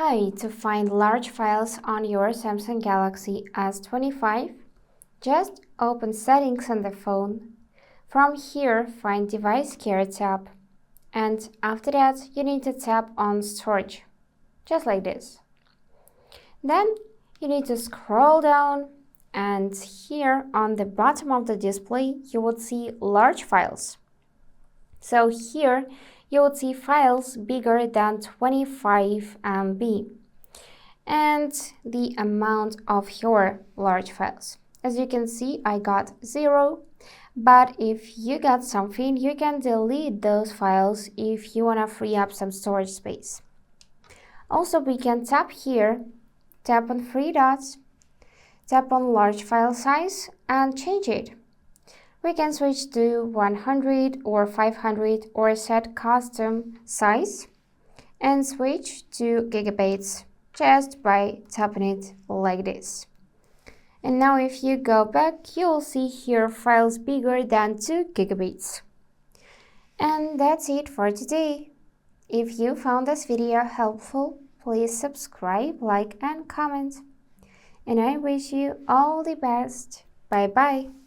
Hi, to find large files on your Samsung Galaxy S25, just open Settings on the phone. From here, find Device Care tab. And after that, you need to tap on Storage, just like this. Then you need to scroll down, and here on the bottom of the display, you would see large files. So here, you would see files bigger than 25 MB and the amount of your large files. As you can see, I got 0, but if you got something, you can delete those files if you want to free up some storage space. Also, we can tap here, tap on three dots, tap on large file size and change it. We can switch to 100 or 500 or set custom size and switch to gigabytes just by tapping it like this. And now if you go back, you'll see here files bigger than 2 gigabytes. And that's it for today. If you found this video helpful, please subscribe, like and comment. And I wish you all the best. Bye bye.